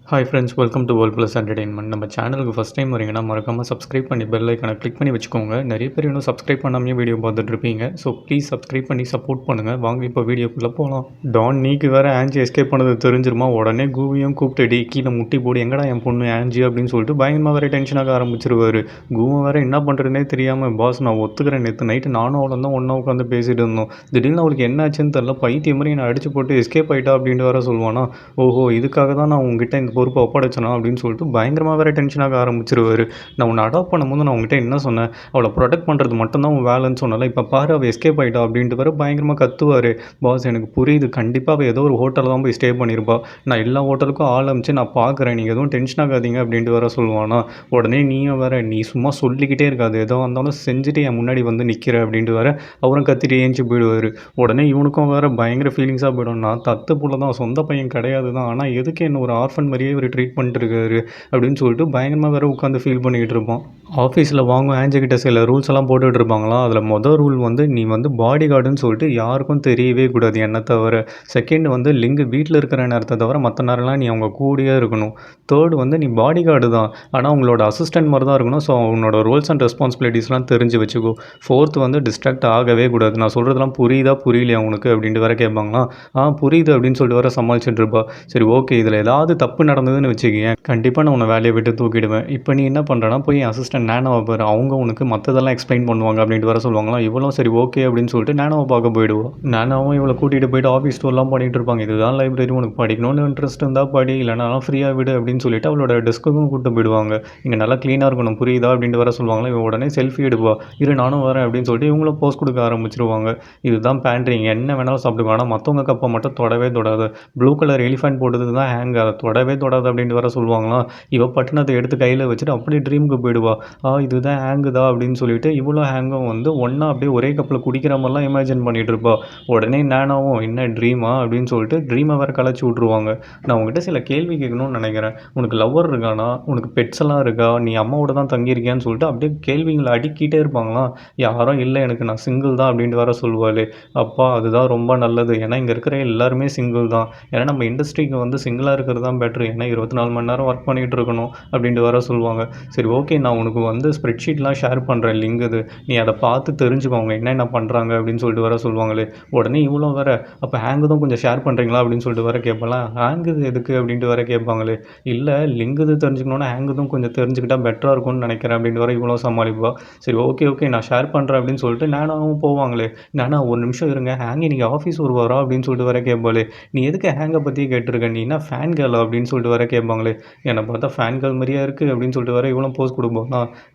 Hi friends, welcome to world plus entertainment. நம்ம சேனலுக்கு first time வரீங்கன்னா மறக்காமல் சப்ஸ்கிரைப் பண்ணி பெல் ஐக்கானை கிளிக் பண்ணி வச்சுக்கோங்க. நிறைய பேர் இன்னும் சப்ஸ்கிரைப் பண்ணாமே வீடியோ பார்த்துட்ருப்பீங்க. ஸோ ப்ளீஸ் சப்ஸ்கிரைப் பண்ணி சப்போர்ட் பண்ணுங்கள். வாங்க இப்போ வீடியோக்குள்ளே போகலாம். டான் நீக்கு வேறு ஆன்ஜி எஸ்கேப் பண்ணது தெரிஞ்சிருமா? உடனே கூவியும் கூப்பிட்டு கீழே முட்டி போடு, எங்கடா என் பொண்ணு ஆன்ஜி அப்படின்னு சொல்லிட்டு பயங்கரமாக வேறு டென்ஷனாக ஆரம்பிச்சிருவார். கூவம் வேறு என்ன பண்ணுறதுனே தெரியாமல், பாஸ் நான் ஒத்துக்கிறேன், நேற்று நைட்டு நானும் அவளும் தான் ஒன்றா உட்காந்து பேசிகிட்டு இருந்தோம், திடீர்னு அவளுக்கு என்ன ஆச்சுன்னு தெரில, பைத்தியம் மாதிரி என்னை அடிச்சு போட்டு எஸ்கேப் ஆகிட்டா அப்படின்ட்டு வேறு சொல்லுவானா. ஓஹோ, இதுக்காக தான் நான் உங்ககிட்ட இந்த பொறுப்பை ஒப்படைச்சனா அப்படின்னு சொல்லிட்டு பயங்கரமாக வேறு டென்ஷனாக ஆரம்பிச்சிருவார். நான் உன்னை அடாப்ட் பண்ணும்போது நான் உங்ககிட்ட என்ன சொன்னேன், அவளை ப்ரொடெக்ட் பண்ணுறது மட்டும்தான் உன் வேலைன்னு சொன்னல, இப்போ பாரு அவள் எஸ்கேப் ஆகிட்டா அப்படின்ட்டு வேறு பயங்கரமாக கத்துவார். பாஸ் எனக்கு புரியுது, கண்டிப்பாக அவள் ஏதோ ஒரு ஹோட்டலில் தான் போய் ஸ்டே பண்ணியிருப்பா, நான் எல்லா ஹோட்டலுக்கும் ஆள் அமைச்சு நான் பார்க்குறேன், நீங்கள் எதுவும் டென்ஷன் ஆகாதீங்க அப்படின்ட்டு வேறு சொல்லுவானா. உடனே நீயும் வேறு, நீ சும்மா சொல்லிக்கிட்டே இருக்காது, ஏதோ வந்தாலும் செஞ்சுட்டு என் முன்னாடி வந்து நிற்கிற அப்படின்ட்டு வேறு அவரும் கத்திட்டு ஏஞ்சி போயிடுவார். உடனே இவனுக்கும் வேறு பயங்கர ஃபீலிங்ஸாக போய்டும். நான் தத்து புள்ள தான், சொந்த பையன் கிடையாது தான், ஆனால் எதுக்கு என்ன ஒரு ஆர்ஃபன் மாதிரியே ஒரு ட்ரீட் பண்ணிட்டு இருக்காரு அப்படின்னு சொல்லிட்டு பயங்கரமாக வேறு உட்காந்து ஃபீல் பண்ணிக்கிட்டு இருப்போம். ஆஃபீஸில் வாங்க ஆன்ஜிக்கிட்ட சில ரூல்ஸ் எல்லாம் போட்டுகிட்டு இருப்பாங்களாம். அதில் மொதல் ரூல் வந்து, நீ வந்து பாடி கார்டுன்னு சொல்லிட்டு யாருக்கும் தெரியவே கூடாது என்னை தவிர. செகண்ட் வந்து, லிங்கு வீட்டில் இருக்கிற நேரத்தை தவிர மற்ற நேரம்லாம் நீ அவங்க கூடயே இருக்கணும். தேர்டு வந்து, நீ பாடி கார்டு தான், ஆனால் உங்களோட அசிஸ்டன்ட் மாதிரி தான் இருக்கணும். ஸோ உன்னோட ரோல்ஸ் அண்ட் ரெஸ்பான்சிபிலிட்டிஸ்லாம் தெரிஞ்சு வச்சுக்கோ. ஃபோர்த்து வந்து, டிஸ்ட்ராக்ட் ஆகவே கூடாது. நான் சொல்கிறதெல்லாம் புரியுதா புரியலையா உனக்கு அப்படின்ட்டு வேறு கேட்பாங்களாம். புரியுது அப்படின்னு சொல்லிட்டு வேறு சமாளிச்சுட்டு இருப்பா. சரி ஓகே, இதில் ஏதாவது தப்பு நடந்ததுன்னு வச்சுக்கேன், கண்டிப்பாக நான் உன்னை வேலையை விட்டு தூக்கிடுவேன். இப்போ நீ என்ன பண்ணுறனா, போய் என் அசிஸ்டன்ட் நேனோவை பாரு, அவங்க உனக்கு மற்றதெல்லாம் எக்ஸ்பிளைன் பண்ணுவாங்க அப்படின்ட்டு வர சொல்லுவாங்களா. இவ்வளோ சரி ஓகே அப்படின்னு சொல்லிட்டு நேனோவை பார்க்க போயிடுவோம். நேனோவும் இவளை கூட்டிகிட்டு போயிட்டு ஆஃபீஸ் டூர்லாம் பண்ணிகிட்டு இருப்பாங்க. இதுதான் லைப்ரரி, உனக்கு படிக்கணும்னு இன்ட்ரெஸ்ட் இருந்தால் படி, இல்லைனாலும் ஃப்ரீயாக விடு அப்படின்னு சொல்லிட்டு அவளோட டெஸ்க்குக்கும் கூப்பிட்டு போயிடுவாங்க. இங்கே நல்லா க்ளீனாக இருக்கணும் புரியுதா அப்படின்ட்டு வர சொல்லுவாங்களா. இவன் உடனே செல்ஃபி எடுப்பா, இரு நானும் வரேன் அப்படின்னு சொல்லிட்டு இவங்களும் போஸ்ட் கொடுக்க ஆரம்பிச்சிருவாங்க. இதுதான் பேண்ட்ரி, என்ன வேணாலும் சாப்பிடுங்க, ஆனால் மற்றவங்க கப்பை மட்டும் தொடவே தொடாது. ப்ளூ கலர் எலிஃபென்ட் போட்டது தான் ஹேங், அதை தொடவே தொடாது அப்படின்ட்டு வர சொல்லுவாங்களாம். இவ பட்டணத்தை எடுத்து கையில் வச்சுட்டு அப்படியே ட்ரீமுக்கு போயிடுவா. இதுதான் ஹேங்குதா அப்படின்னு சொல்லிட்டு இவ்வளோ ஹேங்கும் வந்து ஒன்றா அப்படியே ஒரே கப்பில் குடிக்கிற மாதிரிலாம் இமேஜின் பண்ணிகிட்டு இருப்பா. உடனே நேனாவும் என்ன ட்ரீமா அப்படின்னு சொல்லிட்டு ட்ரீமை வேறு கலைச்சி விட்ருவாங்க. நான் உங்ககிட்ட சில கேள்வி கேட்கணும்னு நினைக்கிறேன், உனக்கு லவ்வர் இருக்கானா, உனக்கு பெட்ஸ் எல்லாம் இருக்கா, நீ அம்மாவோட தான் தங்கியிருக்கியான்னு சொல்லிட்டு அப்படியே கேள்விங்களை அடிக்கிட்டே இருப்பாங்களாம். யாரும் இல்லை, எனக்கு நான் சிங்கிள் தான் அப்படின்ட்டு வேற சொல்லுவாள். அப்பா அதுதான் ரொம்ப நல்லது, ஏன்னா இங்கே இருக்கிற எல்லாருமே சிங்கிள் தான், ஏன்னா நம்ம இண்டஸ்ட்ரிக்கு வந்து சிங்கிளாக இருக்கிறது தான் பெட்ரு, ஏன்னா 24 மணி நேரம் ஒர்க் பண்ணிகிட்டு இருக்கணும் அப்படின்ட்டு வர சொல்லுவாங்க. சரி ஓகே, நான் உனக்கு வந்து ஸ்ப்ரெட்ஷீட்லாம் ஷேர் பண்ணுறேன், லிங்க் இது, நீ அதை பார்த்து தெரிஞ்சுக்கோங்க என்னென்ன பண்ணுறாங்க அப்படின்னு சொல்லிட்டு வர சொல்லுவாங்களே. உடனே இவ்வளோ வேறு, அப்போ ஹேங்கு தான் கொஞ்சம் ஷேர் பண்ணுறீங்களா அப்படின்னு சொல்லிட்டு வர கேட்பலாம். ஹேங்கு எதுக்கு அப்படின்ட்டு வர கேட்பாங்களே. இல்லை லிங்க் இது தெரிஞ்சுக்கணுன்னா ஹேங்கு தான் கொஞ்சம் தெரிஞ்சுக்கிட்டால் பெட்டராக இருக்கும்னு நினைக்கிறேன் அப்படின்ட்டு வர இவ்வளோ சமாளிப்பா. சரி ஓகே ஓகே நான் ஷேர் பண்ணுறேன் அப்படின்னு சொல்லிட்டு நானும் போவாங்களே. நானா ஒரு நிமிஷம் இருங்க, ஹேங்கி நீங்கள் ஆஃபீஸ் வருவாரா அப்படின்னு சொல்லிட்டு வர கேட்பாளே. நீ எதுக்கு ஹேங்கை பற்றியே கேட்டிருக்க, நீ என்ன ஃபேன் கேர்ளா அப்படின்னு சொல்லிட்டு வர கேட்பாங்களே. என்னை பார்த்தா ஃபேன் கேர்ள் மாதிரியா இருக்குது அப்படின்னு சொல்லிட்டு வர இவங்களும் போஸ்ட் கொடுப்போம்.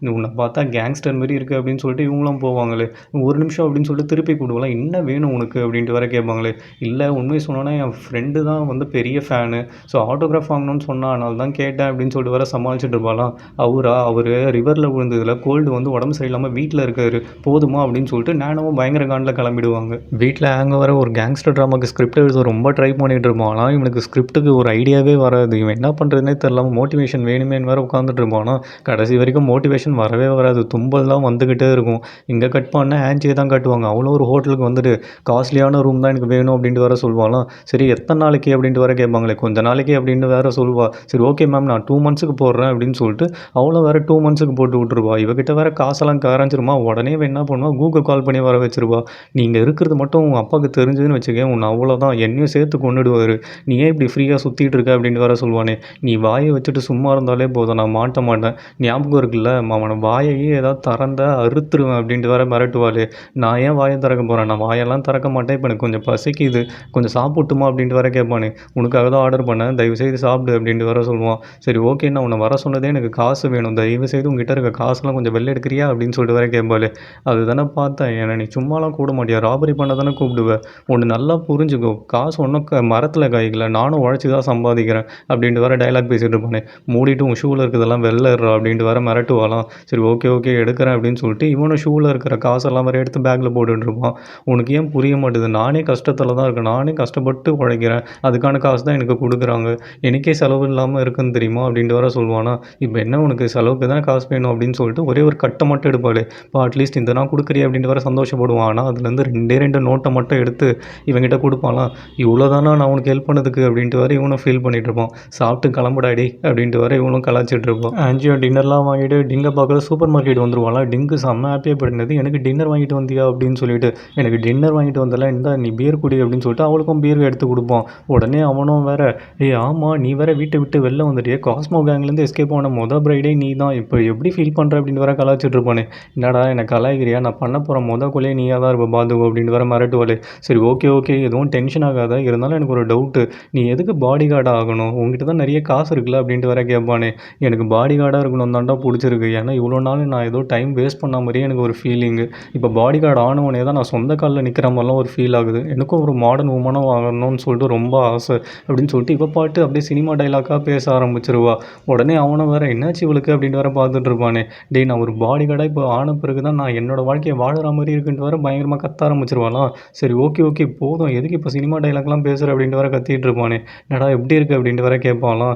நீ உன்னை பார்த்தா கேங்ஸ்டர் மாதிரி இருக்குது அப்படின்னு சொல்லிட்டு இவங்களும் போவாங்களே. ஒரு நிமிஷம் அப்படின்னு சொல்லிட்டு திருப்பி கொடுக்கலாம், என்ன வேணும் உனக்கு அப்படின்ட்டு வர கேட்பாங்களே. இல்லை உண்மையை சொன்னோன்னா என் ஃப்ரெண்டு தான் வந்து பெரிய ஃபேனு, ஸோ ஆட்டோகிராஃப் வாங்கணும்னு சொன்னால் அதனால தான் கேட்டேன் அப்படின்னு சொல்லிட்டு வர சமாளிச்சுட்டு இருப்பாலாம். அவர் ரிவரில் விழுந்ததில் கோல்டு வந்து உடம்பு சரியில்லாமல் வீட்டில் இருக்காரு, போதுமா அப்படின்னு சொல்லிட்டு நானும் பயங்கர காண்டில் கிளம்பிடுவாங்க. வீட்டில் ஹேங்க வர ஒரு கேங்ஸ்டர் ட்ராமாக்கு ஸ்கிரிப்ட் எழுத ரொம்ப ட்ரை பண்ணிகிட்டு இருப்பான். ஆனால் இவனுக்கு ஸ்கிரிப்ட்டுக்கு ஒரு ஐடியாவே வராது, இவன் என்ன பண்ணுறதுனே தெரியாமல் மோட்டிவேஷன் வேணுமேனு வேறு உட்காந்துட்டு இருப்பானா. கடைசி வரைக்கும் மோட்டிவேஷன் வரவே வராது, தும்பல் தான் வந்துக்கிட்டே இருக்கும். இங்கே கட் பண்ணால் ஆன்ஜியை தான் கட்டுவாங்க. அவ்வளோ ஒரு ஹோட்டலுக்கு வந்துட்டு காஸ்ட்லியான ரூம் தான் எனக்கு வேணும் அப்படின்ட்டு வேறு சொல்லுவாலாம். சரி எத்தனை நாளைக்கு அப்படின்ட்டு வேறு கேட்பாங்களே. கொஞ்ச நாளைக்கு அப்படின்னு வேறு சொல்லுவா. சரி ஓகே மேம் நான் 2 மந்த்ஸுக்கு போடுறேன் அப்படின்னு சொல்லிட்டு அவ்வளோ வேறு 2 மந்த்ஸுக்கு போட்டு விட்ருவா. இவகிட்ட வேறு காசெல்லாம் கரைஞ்சிருமா. உடனே என்ன பண்ணுவா, கூகுள் கால் பண்ணி வர வச்சிருவா. நீங்கள் இருக்கிறது மட்டும் உங்கள் அப்பாவுக்கு தெரிஞ்சதுன்னு வச்சுக்கேன், உன்னை அவ்வளோதான் என்னையும் சேர்த்து கொண்டுடுவார், நீ ஏன் இப்படி ஃப்ரீயாக சுற்றிட்டு இருக்க அப்படின்னு வேறு சொல்லுவானே. நீ வாயை வச்சுட்டு சும்மா இருந்தாலே போதும், நான் மாட்ட மாட்டேன், ஞாபகம் இருக்குல்ல, அவனை வாயையே ஏதாவது திறந்த அறுத்துருவேன் அப்படின்ட்டு வேறு மிரட்டுவாளே. நான் ஏன் வாயை திறக்க போகிறேன், நான் வாயெல்லாம் திறக்க மாட்டேன், இப்போ எனக்கு கொஞ்சம் பசிக்குது, கொஞ்சம் சாப்பிட்டுமா அப்படின்ட்டு வேறு கேட்பானே. உனக்காக தான் ஆர்டர் பண்ணேன், தயவுசெய்து சாப்பிடு அப்படின்ட்டு வேறு சொல்லுவான். சரி ஓகே, நான் உன்னை வர சொன்னதே எனக்கு காசு வேணும், தயவுசெய்து உங்ககிட்ட இருக்க காசுலாம் கொஞ்சம் வெளில எடுக்கிறியா அப்படின்னு சொல்லிட்டு வேறு கேட்பாளே. அது தானே பார்த்தேன், ஏன்னா நீ சும்மாலாம் கூட மாட்டியா, ராபரி பண்ண தானே கூப்பிடுவேன், ஒன்று நல்லா புரிஞ்சுக்கோ, காசு ஒன்றும் மரத்தில் காய்க்கல, நானும் உழைச்சி தான் சம்பாதிக்கிறேன் அப்படின்ட்டு வேறு டைலாக் பேசிகிட்டு இருப்பானே. மூடிட்டு உன் ஷூவில் இருக்கிறதெல்லாம் வெளில இருறா அப்படின்ட்டு வேறு மிரட்டுவாலாம். சரி ஓகே ஓகே எடுக்கிறேன் அப்படின்னு சொல்லிட்டு இவனும் ஷூவில் இருக்கிற காசெல்லாம் வேறு எடுத்து பேக்கில் போட்டுருப்பான். உனக்கு ஏன் புரிய மாட்டேது, நானே கஷ்டத்தில் தான் இருக்கேன், நானே கஷ்டப்பட்டு உழைக்கிறேன், அதுக்கான காசு தான் எனக்கு கொடுக்குறாங்க, எனக்கே செலவு இல்லாமல் இருக்குன்னு தெரியுமா அப்படின்ட்டு வேறு சொல்லுவானா. இப்போ என்ன உனக்கு செலவுக்கு தான் காசு வேணும் அப்படின்னு சொல்லிட்டு ஒரே ஒரு கட்டை மட்டும் எடுப்பாளே. இப்போ அட்லீஸ்ட் இந்த நான் கொடுக்குறியா அப்படின்ட்டு வேறு சந்தோஷப்படுவான். ஆனால் அதுலேருந்து 2 நோட்டை மட்டும் எடுத்து இவங்கிட்ட கொடுப்பாலாம். இவ்வளோ தானா நான் உனக்கு ஹெல்ப் பண்ணதுக்கு அப்படின்ட்டு வேறு இவனும் ஃபீல் பண்ணிகிட்டு இருப்பான். சாப்பிட்டு கிளம்புடா டேய் அப்படின்ட்டு வர இவனும் கலாய்ச்சிட்டு இருப்போம். ஆன்ஜியும் டின்னர்லாம் வாங்கிட்டு டிங்கை பார்க்குற சூப்பர் மார்க்கெட் வந்துருவாங்களா. டிங்கு செம்ம ஹாப்பியாக போயிருந்தது. எனக்கு டின்னர் வாங்கிட்டு வந்தியா அப்படின்னு சொல்லிட்டு, எனக்கு டின்னர் வாங்கிட்டு வந்தல இந்தா நீ பியர் குடி அப்படின்னு சொல்லிட்டு அவளுக்கும் பியர் எடுத்து கொடுப்போம். உடனே அவனும் வேற ஏய் ஆமாம் நீ வேற வீட்டை விட்டு வெளில வந்துட்டியே, காஸ்மோ கேங்லேருந்து எஸ்கேப் ஆன பிரைடே நீ தான், இப்போ எப்படி ஃபீல் பண்ணுற அப்படின்னு வேற கலாய்ச்சிட்டு இருப்பானே. என்னடா என்னை கலாய்க்கிறியா, நான் பண்ண போகிற கொலையே நீயாக தான் இருப்ப பாதுகோ அப்படின்னு வேற மிரட்டுவாளே. சரி ஓகே ஓகே எதுவும் டென்ஷன் ஆகாத, இருந்தாலும் எனக்கு ஒரு டவுட்டு, நீ எதுக்கு பாடி கார்டாக ஆகணும், உங்ககிட்ட தான் நிறைய காசு இருக்குல்ல அப்படின்ட்டு வேற கேட்பானே. எனக்கு பாடி கார்டாக இருக்கணும் தான்டா பிடிச்சிருக்கு, ஏன்னா இவ்வளோ நாள் நான் ஏதோ டைம் வேஸ்ட் பண்ண மாதிரியே எனக்கு ஒரு ஃபீலிங்கு. இப்போ பாடி கார்டு ஆனவனே தான் நான் சொந்த காலில் நிற்கிற மாதிரிலாம் ஒரு ஃபீல் ஆகுது. எனக்கும் ஒரு மாடர்ன் உமனாக ஆகணும்னு சொல்லிட்டு ரொம்ப ஆசை அப்படின்னு சொல்லிட்டு இப்போ பாட்டு அப்படியே சினிமா டைலாக்காக பேச ஆரம்பிச்சிருவா. உடனே அவனை வேற என்னாச்சு இவளுக்கு அப்படின்னு வேற பார்த்துட்டு இருப்பானே. டேய் நான் ஒரு பாடி கார்டாக இப்போ ஆன பிறகு தான் நான் என்னோட வாழ்க்கையை வாழற மாதிரி இருக்குன்ட்டு வேற பயங்கரமாக கத்த ஆரம்பிச்சிருவானா. சரி ஓகே ஓகே போதும், எதுக்கு இப்போ சினிமா டைலாக்லாம் பேசுகிற அப்படின்ட்டு வேற கத்திட்டு இருப்பானே. என்னடா எப்படி இருக்குது அப்படின்ட்டு வேற கேட்பாலாம்.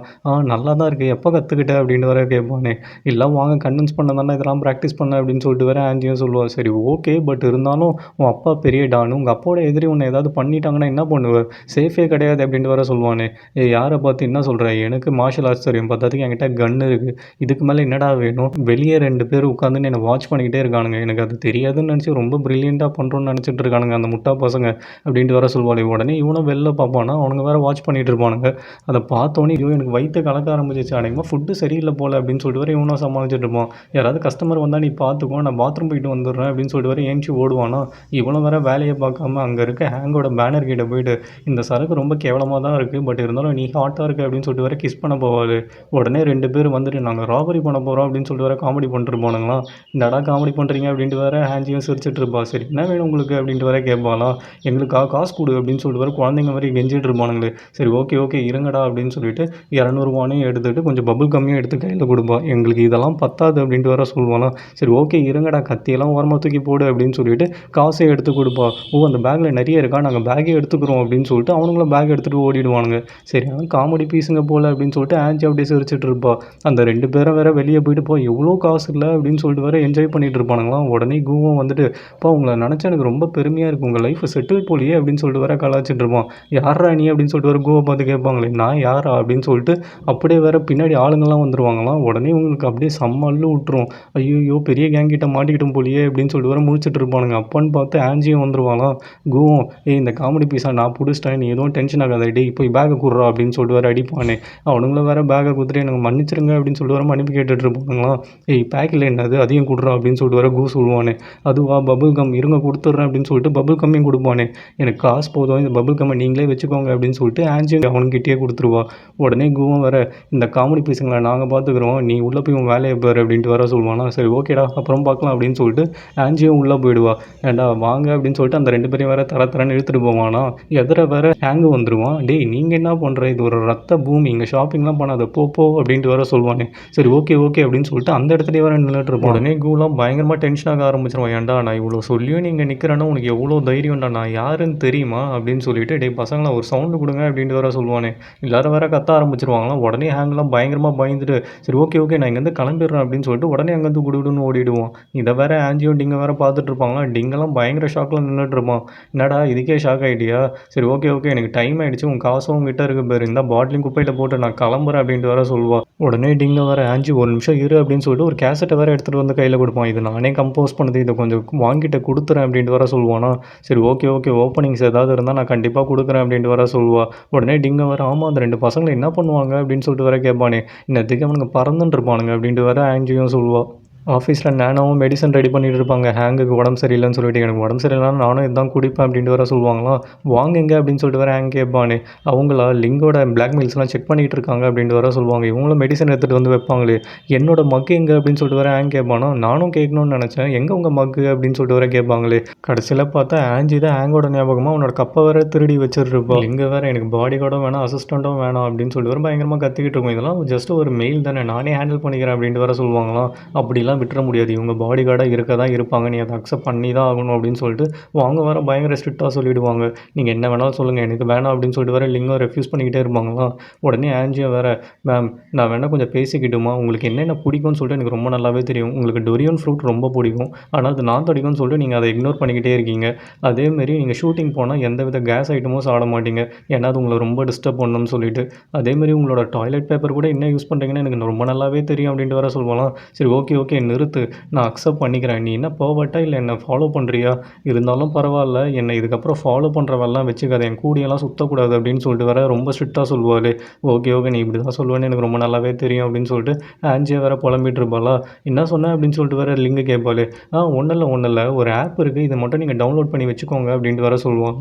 நல்லா தான் இருக்குது, எப்போ கற்றுக்கிட்ட அப்படின்ட்டு வேற கேட்பானே. இல்லை வாங்க கன்வின்ஸ் பண்ண தானே இதெல்லாம் ப்ராக்டிஸ் பண்ண அப்படின்னு சொல்லிட்டு வேற ஆன்ஜியும் சொல்லுவாள். சரி ஓகே பட் இருந்தாலும் உன் அப்பா பெரிய டானு, உங்கள் அப்பாவோட எதிரி உன்னை ஏதாவது பண்ணிட்டாங்கன்னா என்ன பண்ணுவேன், சேஃபே கிடையாது அப்படின்ட்டு வேற சொல்லுவானே. யாரை பார்த்து என்ன சொல்கிற, எனக்கு மார்ஷல் ஆர்ட்ஸ் தெரியும், பார்த்ததுக்கு என்கிட்ட கன் இருக்குது, இதுக்கு மேலே என்னடா வேணும், வெளியே 2 பேர் உட்காந்துன்னு என்னை வாட்ச் பண்ணிக்கிட்டே இருக்கானுங்க, எனக்கு அது தெரியாதுன்னு நினச்சி ரொம்ப ப்ரில்லியண்ட்டாக பண்ணுறோன்னு நினச்சிட்டு இருக்கானுங்க அந்த முட்டா பசங்க அப்படின்ட்டு வேற சொல்லுவாள். உடனே இவனும் வெளில பார்ப்பானா, அவனுங்க வேற வாட்ச் பண்ணிட்டு இருப்பானுங்க. அதை பார்த்தோன்னே ஐயோ எனக்கு வயிற்று கலக்க ஆரம்பிச்சிச்சு, அநேகமாக ஃபுட்டு சரியில்லை போல் அப்படின்னு சொல்லிட்டு வர இவனும் சமாளிச்சுட்டு இருப்பான். யாராவது கஸ்டமர் வந்தால் நீ பார்த்துக்கோ, நான் பாத்ரூம் போயிட்டு வந்துடுறேன் அப்படின்னு சொல்லிட்டு வர ஏஞ்சி ஓடுவானா. இவனும் வேற வேலையை பார்க்காம அங்கே இருக்க ஹேங்கோட பேனர் கிட்ட போயிட்டு இந்த சரக்கு ரொம்ப கேவலமாக தான் இருக்குது, பட் இருந்தாலும் நீ ஹாட்டாக இருக்குது அப்படின்னு சொல்லிட்டு வர கிஸ் பண்ண போவாள். உடனே 2 பேர் வந்துட்டு நாங்கள் ராபரி பண்ண போகிறோம் அப்படின்னு சொல்லிட்டு வர காமெடி பண்ணிட்டு போனாங்களாம். என்னடா காமெடி பண்ணுறீங்க அப்படின்ட்டு வேற ஹேஞ்சியும் சிரிச்சிட்டு இருப்பா. சரி என்ன வேணும் உங்களுக்கு அப்படின்ட்டு வர கேட்பாலாம். எங்களுக்காக காசு கொடு அப்படின்னு சொல்லிட்டு வர குழந்தைங்க மாதிரி கெஞ்சிட்டு இருப்பானுங்களே. சரி ஓகே ஓகே இருங்கடா அப்படின்னு சொல்லிட்டு 200 எடுத்துகிட்டு கொஞ்சம் பபுள் கம்மியாக எடுத்து கையில் கொடுப்பா. எங்களுக்கு இதெல்லாம் பத்தாது அப்படின்ட்டு வர சொல்லுவானா. சரி ஓகே இருங்கடா கத்தியெல்லாம் ஓரமாக தூக்கி போடு அப்படின்னு சொல்லிட்டு காசை எடுத்து கொடுப்பா. ஓ அந்த பேக்கில் நிறைய இருக்கா, நாங்கள் பேக்கே எடுத்துக்கிறோம் அப்படின்னு சொல்லிட்டு அவனுங்களும் பேக் எடுத்துகிட்டு ஓடிடுவானுங்க. சரி ஆனால் காமெடி பீஸுங்க போல் அப்படின்னு சொல்லிட்டு ஆன்ச்சி அப்படியே சிரிச்சிட்டு இருப்பா. அந்த 2 பேரும் வேற வெளியே போயிட்டு போ எவ்வளோ காசு இல்லை அப்படின்னு சொல்லிட்டு வேற என்ஜாய் பண்ணிட்டு இருப்பானுங்களாம். உடனே கூவும் வந்துட்டு அப்பா உங்களை நினச்சா எனக்கு ரொம்ப பெருமையாக இருக்குது, உங்கள் லைஃப் செட்டில் போலியே அப்படின்னு சொல்லிட்டு வேற கலாச்சிட்டு இருப்பான். யாரா நீ அப்படின்னு சொல்லிட்டு வேற கூவை பார்த்து கேட்பாங்களே, நான் யாரா அப்படின்னு சொல்லிட்டு அப்படியே வேற பின்னாடி ஆளுங்கள்லாம் வந்துருவாங்களாம். உடனே உங்களுக்கு அப்படியே செம்ம அள்ளு விட்டுரும். ஐயோ பெரிய கேங் கிட்ட மாட்டிக்கிட்டும் போலியே அப்படின்னு சொல்லிட்டு வேற முழிச்சிட்டு இருப்பானுங்க. அப்பன்னு பார்த்து ஆன்ஜியும் வந்துருவாங்களாம். கூவும் இந்த காமெடி பீஸா நான் பிடிச்சிட்டேன், நீ எதுவும் டென்ஷன் ஆகாத, டேய் போய் பேக்கை கொடுறா அப்படின்னு சொல்லிட்டு வேற அடிப்பானே. அவனுங்களும் வேற பேக்கை கொடுத்துட்டு எனக்கு மன்னிச்சிருங்க அப்படின்னு சொல்லிட்டு வர மன்னிப்பு கேட்டுட்டு இருப்பானுங்களாம். பேக்கில் என்னது அதையும் கொடுறா அப்படின்னு சொல்லிட்டு வர கூ சொல்லுவானே. அதுவா பபுள் கம் இருங்க கொடுத்துட்றேன் அப்படின்னு சொல்லிட்டு பபுள் கம்மையும் கொடுப்பானே. எனக்கு காசு போதும், இந்த பபுள் கம்மை நீங்களே வச்சுக்கோங்க அப்படின்னு சொல்லிட்டு ஆன்ஜி அவனுக்கிட்டே கொடுத்துருவா. உடனே கூவும் வேற இந்த காமெடி பீஸுங்களை நாங்கள் பார்த்துக்குறோம், நீ உள்ளே போய் உன் வேலையை பாரு அப்படின்ட்டு வர சொல்லுவானா. சரி ஓகேடா அப்புறம் பார்க்கலாம் அப்படின்னு சொல்லிட்டு ஆன்ஜியும் உள்ளே போயிடுவா. ஏண்டா வாங்க அப்படின்னு சொல்லிட்டு அந்த 2 பேரையும் வேற தரன்னு இழுத்துட்டு போவானா. எதிர வேற ஹேங்கு வந்துடுவான். டேய் நீங்கள் என்ன பண்ணுற, இது ஒரு ரத்த பூமி, இங்கே ஷாப்பிங்லாம் பண்ணாத போ அப்படின்ட்டு வர சொல்லுவானே. சரி ஓகே அப்படின்னு சொல்லிட்டு அந்த இடத்துலேயே வேற நின்றுட்டு இருப்பான். உடனே கூலாம் பயங்கரமாக டென்ஷன் ஆக ஆரம்பிச்சிருவான். ஏன்டா நான் இவ்வளோ சொல்லியும் நீங்கள் நிற்கிறேன்னா உனக்கு எவ்வளோ தைரியம்டா, நான் யாருன்னு தெரியுமா அப்படின்னு சொல்லிட்டு டே பசங்களா ஒரு சவுண்டு கொடுங்க அப்படின்ட்டு வர சொல்லுவானே. எல்லாரும் வேற கத்த ஆரம்பிச்சிருவாங்களாம். உடனே ஹேங்லாம் பயங்கரமாக பயந்துட்டு சரி ஓகே நான் இங்கேருந்து கிளம்பிடுறேன் அப்படின்னு சொல்லிட்டு உடனே அங்கேருந்து குடுன்னு ஓடிடுவோம். இதை வேற ஆன்ஜியும் டிங்க வேற பார்த்துட்டு இருப்பாங்களா. டிங்கெல்லாம் பயங்கர ஷாக்கில் நின்றுட்டு இருப்பான். என்னடா இதுக்கே ஷாக் ஆகிட்டியா, சரி ஓகே எனக்கு டைம் ஆகிடுச்சு, உன் காசும் உங்ககிட்ட இருக்கு பேர், இந்த பாட்டிலையும் குப்பையில் போட்டு நான் கிளம்புறேன் அப்படின்ட்டு வர சொல்லுவா. உடனே டிங்க வேற ஆன்ஜி ஒரு நிமிஷம் இரு அப்படின்னு சொல்லிட்டு ஒரு கேசட்டை வேற எடுத்துகிட்டு வந்து கையில் கொடுப்பான். இது நானே கம்போஸ் பண்ணது, இதை கொஞ்சம் வாங்கிட்டு கொடுத்துறேன் அப்படின்ட்டு வர சொல்லுவானா. சரி ஓகே ஓப்பனிங்ஸ் ஏதாவது இருந்தால் நான் கண்டிப்பாக கொடுக்குறேன் அப்படின்ட்டு வர சொல்லுவா. உடனே டிங்க வர ஆமாம் அந்த 2 பசங்களை என்ன பண்ணுவாங்க அப்படின்னு சொல்லிட்டு வர கேட்பானே. இன்னத்துக்கு அவனுங்க பறந்துட்டு இருப்பானுங்க அப்படின்ட்டு வர ஆன்ஜியும் சொல்லுவா. ஆஃபீஸில் நானும் மெடிசன் ரெடி பண்ணிட்டு இருப்பாங்க, ஹேங்குக்கு உடம்பு சரியில்லைன்னு சொல்லிட்டு, எனக்கு உடம்பு சரியில்லைனா நானும் இதான் குடிப்பேன் அப்படின்ட்டு வர சொல்லுவாங்களாம். வாங்குங்க அப்படின்னு சொல்லிட்டு வர ஹேங் கேட்பானே. அவங்களா லிங்கோட பிளாக்மெயில்ஸ்லாம் செக் பண்ணிகிட்டு இருக்காங்க அப்படின்ட்டு வர சொல்லுவாங்க. இவங்களும் மெடிசன் எடுத்துகிட்டு வந்து வைப்பாங்களே. என்னோட மக்கு எங்கே அப்படின்னு சொல்லிட்டு வர ஹேங் கேட்பானா. நானும் கேட்கணும்னு நினச்சேன், எங்கே உங்கள் மக்கு அப்படின்னு சொல்லிட்டு வர கேட்பாங்களே. கடைசியில் பார்த்தா ஆன்ஜி தான் ஹேங்கோட ஞாபகமாக அவனோட கப்பை வேற திருடி வச்சிருப்பா. இங்கே வேற எனக்கு பாடி கார்டும் வேணாம் அசிஸ்டண்ட்டும் வேணாம் அப்படின்னு சொல்லிட்டு வர பயங்கரமாக கத்திக்கிட்டு இருக்கும். இதெல்லாம் ஜஸ்ட் ஒரு மெயில் தானே, நானே ஹேண்டில் பண்ணிக்கிறேன் அப்படின்ட்டு வர சொல்லுவாங்களாம். அப்படிலாம் இப்படிலாம் விட்டுற முடியாது, இவங்க பாடி கார்டாக இருக்க தான் இருப்பாங்க, நீ அதை அக்செப்ட் பண்ணி தான் ஆகணும் அப்படின்னு சொல்லிட்டு அவங்க வேறு பயங்கர ஸ்ட்ரிக்டாக சொல்லிவிடுவாங்க. நீங்கள் என்ன வேணாலும் சொல்லுங்கள், எனக்கு வேணாம் அப்படின்னு சொல்லிட்டு வேறு லிங்கம் ரெஃப்யூஸ் பண்ணிக்கிட்டே இருப்பாங்களா. உடனே ஆன்ஜியோ வேறு, மேம் நான் வேணால் கொஞ்சம் பேசிக்கிட்டுமா, உங்களுக்கு என்னென்ன பிடிக்கும்னு சொல்லிட்டு எனக்கு ரொம்ப நல்லாவே தெரியும், உங்களுக்கு டொரியன் ஃப்ரூட் ரொம்ப பிடிக்கும், ஆனால் அது நான் தடிக்கும்னு சொல்லிட்டு நீங்கள் அதை இக்னோர் பண்ணிக்கிட்டே இருக்கீங்க. அதேமாரி நீங்கள் ஷூட்டிங் போனால் எந்தவித கேஸ் ஐட்டமும் சாப்பிட மாட்டீங்க, ஏன்னா அது உங்களை ரொம்ப டிஸ்டர்ப் பண்ணணும்னு சொல்லிட்டு. அதேமாரி உங்களோட டாய்லெட் பேப்பர் கூட என்ன யூஸ் பண்ணுறீங்கன்னு எனக்கு ரொம்ப நல்லாவே தெரியும் அப்படின்ட்டு வேறு சொல்லுவாங்களாம். சரி ஓகே ஓகே நிறுத்து, நான் அக்செப்ட் பண்ணிக்கிறேன், நீ என்ன பர்வர்ட்டா இல்லை என்னை ஃபாலோ பண்ணுறியா, இருந்தாலும் பரவாயில்ல, என்னை இதுக்கப்புறம் ஃபாலோ பண்ணுறவெல்லாம் வச்சுக்காத, என் கூடியெல்லாம் சுற்றக்கூடாது அப்படின்னு சொல்லிட்டு வேறு ரொம்ப ஸ்ட்ரிக்டாக சொல்லுவார். ஓகே ஓகே நீ இப்படி தான் சொல்லுவேன்னு எனக்கு ரொம்ப நல்லாவே தெரியும் அப்படின்னு சொல்லிட்டு ஆன்ஜியை வேறு புலம்பிட்டு இருப்பாளா. என்ன சொன்னேன் அப்படின்னு சொல்லிட்டு வேறு லிங்கு கேட்பாள். ஒன்றும் இல்லை ஒரு ஆப் இருக்குது, இதை மட்டும் நீங்கள் டவுன்லோட் பண்ணி வச்சுக்கோங்க அப்படின்ட்டு வேறு சொல்லுவான்.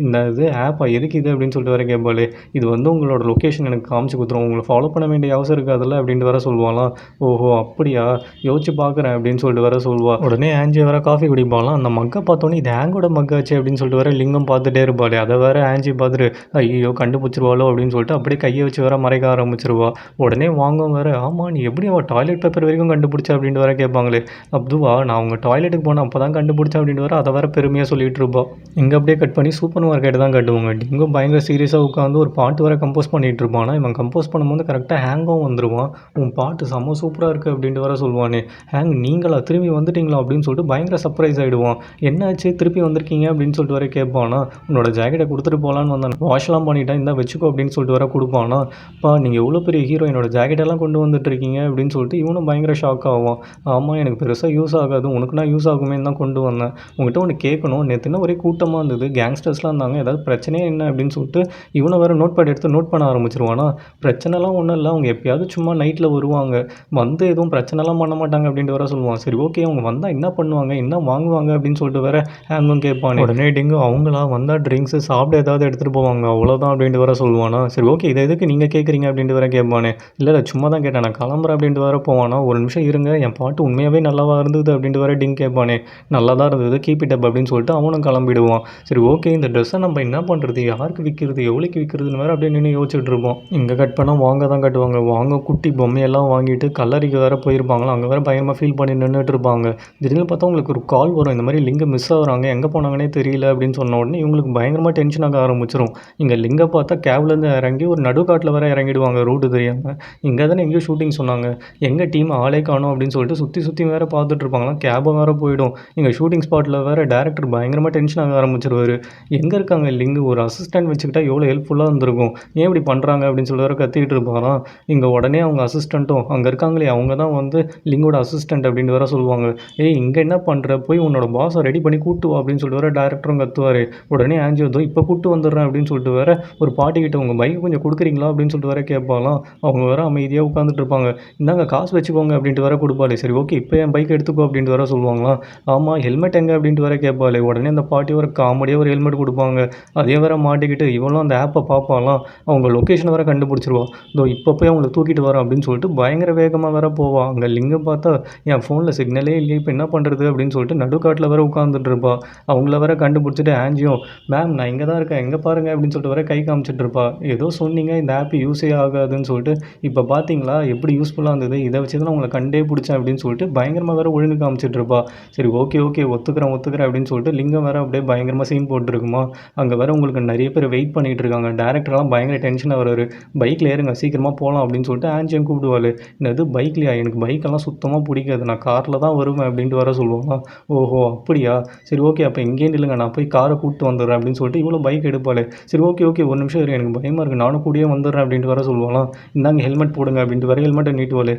இந்த இது ஆப்பா எதுக்கு இது அப்படின்னு சொல்லிட்டு வேறு கேட்பாள். இது வந்து உங்களோட லொக்கேஷன் எனக்கு காமிச்சு கொடுத்துரும், உங்களை ஃபாலோ பண்ண வேண்டிய அவசரம் இருக்காதுல்ல அப்படின்ட்டு வேறு சொல்லுவாங்களாம். ஓஹோ அப்படியா, யோசிச்சு பார்க்குறேன் அப்படின்னு சொல்லிட்டு வேறு சொல்லுவாள். உடனே ஆன்ஜி வேறு காஃபி குடிப்பாலாம். அந்த மக்கை பார்த்தோன்னே இது ஹேங்கோட மக்காச்சு அப்படின்னு சொல்லிட்டு வேறு லிங்கம் பார்த்துட்டே இருப்பாள். அதை வேறு ஆன்ஜி பார்த்துட்டு ஐயோ கண்டுபிடிச்சிருவாளோ அப்படின்னு சொல்லிட்டு அப்படியே கையை வச்சு வேறு மறைக்க ஆரம்பிச்சிருவா. உடனே வாங்க வேறு, ஆமாம் நீ எப்படி அவள் டாய்லெட் பேப்பர் வரைக்கும் கண்டுபிடிச்சா அப்படின்ட்டு வேறு கேட்பாங்களே. அதுவா, நான் அவங்க டாய்லெட்டுக்கு போனேன் அப்போ தான் கண்டுபிடிச்சேன் அப்படின்ட்டு வேறு அதை வேறு பெருமையாக சொல்லிட்டு இருப்பா. இங்கே அப்படியே கட் பண்ணி சூப்பர் மார்க்கெட்டு தான் கட்டுவாங்க. டிங்கும் பயங்கர சீரியஸாக உட்காந்து ஒரு பாட்டு வேறு கம்போஸ் பண்ணிகிட்டு இருப்பானா. இவன் கம்போஸ் பண்ணும்போது கரெக்டாக ஹேங்கும் வந்துடுவான். உன் பாட்டு செம்ம சூப்பராக இருக்குது அப்படின்ட்டு வேறு சொல்லுவானே. ஹேங் நீங்களா திரும்பி வந்துட்டீங்களா அப்படின்னு சொல்லிட்டு பயங்கர சர்ப்ரைஸ் ஆகிடுவான். என்னாச்சு திருப்பி வந்திருக்கீங்க அப்படின்னு சொல்லிட்டு வேறு கேட்பானா. உன்னோட ஜாக்கெட்டை கொடுத்துட்டு போகலான்னு வந்தேன், வாஷ்லாம் பண்ணிட்டேன், இந்த வச்சுக்கோ அப்படின்னு சொல்லிட்டு வேறு கொடுப்பானா. பா நீங்கள் எவ்வளோ பெரிய ஹீரோ, என்னோட ஜாக்கெட்டெல்லாம் கொண்டு வந்துட்டுருக்கீங்க அப்படின்னு சொல்லிட்டு இவனும் பயங்கர ஷாக் ஆவான். ஆமாம் எனக்கு பெருசாக யூஸ் ஆகாது, உனக்கு நான் யூஸ் ஆகுமே தான் கொண்டு வந்தேன், உங்கள்கிட்ட ஒன்று கேட்கணும், நேற்றுனா ஒரே கூட்டமாக இருந்தது, கேங்ஸ்டர்ஸ்லாம் இருந்தாங்க, ஏதாவது பிரச்சனையே என்ன அப்படின்னு சொல்லிட்டு இவனை வேறு நோட் பேட் எடுத்து நோட் பண்ண ஆரம்பிச்சிருவானா. பிரச்சனைலாம் ஒன்றும் இல்லை, அவங்க எப்பயாவது சும்மா நைட்டில் வருவாங்க, வந்து எதுவும் பிரச்சனைலாம் பண்ண மாட்டாங்க அப்படின்ட்டு வேறு சொல்லுவான். சரி ஓகே அவங்க வந்தால் என்ன பண்ணுவாங்க, என்ன வாங்குவாங்க அப்படின்னு சொல்லிட்டு வேறு ஹேங்கும் கேட்பானே. உடனே டிங்கு அவங்களா வந்தால் ட்ரிங்க்ஸு சாப்பிட ஏதாவது எடுத்துகிட்டு போவாங்க அவ்வளோதான் அப்படின்ட்டு வேறு சொல்லுவானா. சரி ஓகே இதை எதுக்கு நீங்கள் கேட்குறீங்க அப்படின்ட்டு வேறு கேட்பானே. இல்லை சும்மா தான் கேட்டேன், நான் கிளம்புறேன் அப்படின்ட்டு வேறு போவானா. ஒரு நிமிஷம் இருங்க, என் பாட்டு உண்மையாகவே நல்லாவா இருந்தது அப்படின்ட்டு வேறு டிங் கேட்பானே. நல்லா தான் இருந்தது, கீப் இட் அப் அப்படின்னு சொல்லிட்டு அவனும் கிளம்பிடுவான். சரி ஓகே இந்த ட்ரெஸ்ஸை நம்ம என்ன பண்ணுறது, யாருக்கு விற்கிறது, எவ்வளோக்கு விற்கிறதுன்னு வேறு அப்படியே நின்று யோசிச்சுட்டு இருப்போம். இங்கே கட் பண்ணால் வாங்க தான் கட்டுவாங்க. வாங்க குட்டி பொம்மையெல்லாம் வாங்கிட்டு கல்லறைக்கு வேறு போயிருப்பாங்களா. அங்கே வேறு பயங்கரமாக ஃபீல் பண்ணி நின்றுட்டு இருப்பாங்க. திடீர்னு பார்த்தா உங்களுக்கு ஒரு கால் வரும், இந்த மாதிரி லிங்கை மிஸ் ஆகுறாங்க, எங்கே போனாங்கன்னே தெரியல அப்படின்னு சொன்ன உடனே இவங்களுக்கு பயங்கரமாக டென்ஷன் ஆக ஆரம்பிச்சிடும். இங்கே லிங்கை பார்த்தா கேப்லேருந்து இறங்கி ஒரு நடுக்காட்டில் வேறு இறங்கிடுவாங்க ரூட்டு தெரியாமல். இங்கே தானே எங்கேயோ ஷூட்டிங் சொன்னாங்க, எங்கள் டீம் ஆளே காணும் அப்படின்னு சொல்லிட்டு சுற்றி சுற்றி வேறு பார்த்துட்டு இருப்பாங்களாம். கேபும் வேறு போயிடும். இங்கே ஷூட்டிங் ஸ்பாட்டில் வேறு டேரக்டர் பயங்கரமாக டென்ஷன் ஆக ஆரம்பிச்சிருவார். எங்கே இருக்காங்க லிங்கு, ஒரு அசிஸ்டன்ட் வச்சுக்கிட்டா எவ்வளோ ஹெல்ப்ஃபுல்லாக இருந்திருக்கும், ஏன் இப்படி பண்ணுறாங்க அப்படின்னு சொல்லி வேறு கத்திக்கிட்டு இருப்பாராம். இங்கே உடனே அவங்க அசிஸ்டண்ட்டும் அங்கே இருக்காங்களே அவங்க தான் வந்து லிங்கோட அசிஸ்டண்ட் அப்படின்னு வேறு சொல்லுவாங்க. ஏய் இங்கே என்ன பண்ணுற, போய் உன்னோட பாஸை ரெடி பண்ணி கூட்டு வா அப்படின்னு சொல்லிட்டு வேறு டேரக்டரும் கத்துவார். உடனே ஆன்ஜி வந்து இப்போ கூப்பிட்டு வந்துடுறேன் அப்படின்னு சொல்லிட்டு வேறு ஒரு பாட்டிக்கிட்ட உங்கள் பைக் கொஞ்சம் கொடுக்குறீங்களா அப்படின்னு சொல்லிட்டு வேறு கேட்பாலாம். அவங்க வேறு அமைதியாக உட்காந்துட்டு இருப்பாங்க. இந்தாங்க காசு வச்சுக்கோங்க அப்படின்ட்டு வேறு கொடுப்பாளே. சரி ஓகே இப்போ என் பைக் எடுத்துக்கோ அப்படின்ட்டு வேறு சொல்லுவாங்களாம். ஆமாம் ஹெல்மெட் எங்கே அப்படின்ட்டு வேறு கேட்பாளே. உடனே அந்த பாட்டி ஒரு காமெடியாக ஒரு ஹெல்மெட் கொடுப்பாங்க. அதே வேறு மாட்டிக்கிட்டு இவளும் அந்த ஆப்பை பார்ப்பாலாம். அவங்க லொக்கேஷன் வேறு கண்டுபிடிச்சிருவா. இதோ இப்போ போய் அவங்களை தூக்கிட்டு வரோம் அப்படின்னு சொல்லிட்டு பயங்கர வேகமாக வேறு போவாள். அங்கே லிங்கம் பார்த்தா என் ஃபோனில் சிக்னலே இல்லையே, இப்போ என்ன பண்ணுறது அப்படின்னு சொல்லிட்டு நடுக்காட்டில் வேறு உட்காந்துட்டு இருப்பா. அவங்கள வேறு கண்டுபிடிச்சிட்டு ஆன்ஜியும் மேம் நான் இங்கே தான் இருக்கேன், எங்கே பாருங்கள் அப்படின்னு சொல்லிட்டு வேறு கை காமிச்சிட்டு இருப்பா. ஏதோ சொன்னீங்க இந்த ஆப் யூஸே ஆகாதுன்னு சொல்லிட்டு, இப்போ பார்த்தீங்களா எப்படி யூஸ்ஃபுல்லாக இருந்தது, இதை வச்சு தான் உங்களை கண்டே பிடிச்சேன் அப்படின்னு சொல்லிட்டு பயங்கரமாக வேறு ஒழுங்கு காமிச்சிட்டு இருப்பா. சரி ஓகே ஓகே ஒத்துக்கிறேன் அப்படின்னு சொல்லிட்டு லிங்கம் வேறு அப்படியே பயங்கரமாக சீன் போட்டுருக்குமா. அங்கே வேறு உங்களுக்கு நிறைய பேர் வெயிட் பண்ணிகிட்டு இருக்காங்க. டேரக்டர்லாம் பயங்கர டென்ஷனாக வராரு. பைக்கில் ஏறுங்க சீக்கிரமாக போகலாம் அப்படின்னு சொல்லிட்டு ஆன்ஜியும் கூப்பிடுவாள். என்னது பைக்லையா, எனக்கு பைக்கெல்லாம் சுத்தமாக பிடிக்காது, நான் காரில் தான் வருவேன் அப்படின்ட்டு வேறு சொல்லுவாங்க. ஓஹோ அப்படியா, சரி ஓகே அப்போ இங்கேயே இல்லைங்க, நான் போய் காரை கூப்பிட்டு வந்துடுறேன் அப்படின்னு சொல்லிட்டு இவ்வளோ பைக் எடுப்பாள். சரி ஓகே ஒரு நிமிஷம் இரு, எனக்கு பயமாக இருக்குது, நானும் கூடயே வந்துடுறேன் அப்படின்ட்டு வேறு சொல்லுவாங்களாம். இந்தாங்க ஹெல்மெட் போடுங்க அப்படின்ட்டு வேறு ஹெல்மெட்டை நீட்டுவாள்.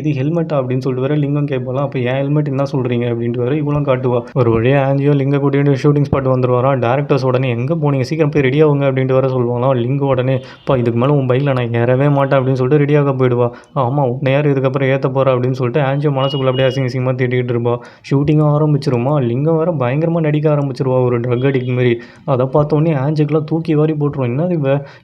இது ஹெல்மெட்டா அப்படின்னு சொல்லிட்டு வேறு லிங்கம் கேட்பாலாம். அப்போ ஏன் ஹெல்மெட் என்ன சொல்கிறீங்க அப்படின்ட்டு வேறு இவ்வளோ காட்டுவா. ஒரு வழியாக ஆன்ஜியோ லிங்க கூட்டிகிட்டு ஷூட்டிங் ஸ்பாட் வந்துடுவாராம். டேரக்டர்ஸ் உடனே எங்கே போனீங்க, சீக்கிரம் போய் ரெடி ஆகுங்க அப்படின்ட்டு வேறு சொல்லுவாங்களாம். லிங்கு உடனே இதுக்கு மேலே உன் பைக்கில் நான் ஏறவே மாட்டேன் அப்படின்னு சொல்லிட்டு ரெடியாக போயிடுவா. ஆமாம் உன்னை யார் இதுக்கப்புறம் ஏற்ற போகிறா அப்படின்னு சொல்லிட்டு ஆன்ஜியோ மனசுக்குள்ளே அப்படியே அசிங்கமாக திட்டிகிட்டு இருப்பா. ஷூட்டிங்கும் ஆரம்பிச்சிருமா. லிங்கம் வேறு பயங்கரமாக நடிக்க ஆரம்பிச்சிருவா ஒரு ட்ரக் அடிக்ட் மாரி. அதை பார்த்தோன்னே ஆன்ஜிக்கெலாம் தூக்கி வாரி போட்டுரும். என்னது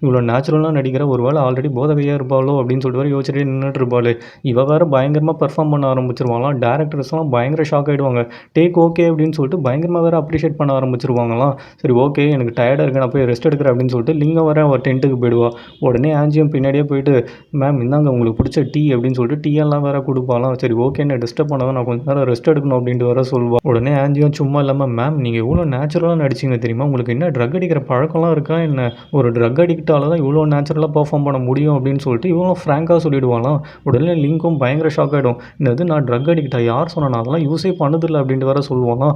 இவ்வளோ நேச்சுரலாக நடிக்கிற, ஒரு வேளை ஆல்ரெடி போதகையாக இருப்பாளோ அப்படின்னு சொல்லிட்டு வேறு யோசிச்சுட்டே நின்றுட்டு இருப்பாள். இவ வேறு பயங்கரமாக பெர்ஃபார்ம் பண்ண ஆரம்பிச்சிருவாங்களாம். டேரக்டர்ஸ்லாம் பயங்கர ஷாக் ஆகிடுவாங்க. டேக் ஓகே அப்படின்னு சொல்லிட்டு பயங்கரமாக வேறு அப்ரிஷியேட் பண்ண ஆரம்பிச்சிருவாங்களாம். சரி ஓகே எனக்கு டயர்டாக இருக்குது, நான் போய் ரெஸ்ட் எடுக்கிறேன் அப்படின்னு சொல்லிட்டு லிங்கம் வேறு ஒரு டென்ட்டுக்கு போயிடுவா. உடனே ஆன்ஜியும் பின்னாடியே போயிட்டு மேம் இந்தாங்க உங்களுக்கு பிடிச்ச டீ அப்படின்னு சொல்லிட்டு டீயெல்லாம் வேறு கொடுப்பாலாம். சரி ஓகே என்ன டிஸ்டர்ப் பண்ணாதான் நான் கொஞ்சம் நேரம் ரெஸ்ட் எடுக்கணும் அப்படின்ட்டு வர சொல்லுவா. உடனே ஆன்ஜியும் சும்மா இல்லாமல் மேம் நீங்கள் இவ்வளோ நேச்சுரலாக நடிச்சிங்க தெரியுமா, உங்களுக்கு என்ன ட்ரக் அடிக்கிற பழக்கம்லாம் இருக்கா என்ன, ஒரு ட்ரக் அடிக்டால தான் இவ்வளோ நேச்சுரலாக பர்ஃபார்ம் பண்ண முடியும் அப்படின்னு சொல்லிட்டு இவ்வளோ ஃப்ராங்காக சொல்லிடுவாங்களாம். உடனே லிங்கும் பயங்கர ஷாக் ஆகிடும். என்னது நான் ட்ரக் அடிக்டா, யார் சொன்னா, அதெல்லாம் யூஸே பண்ணதில்லை அப்படின்ட்டு வர சொல்லுவாங்களாம்.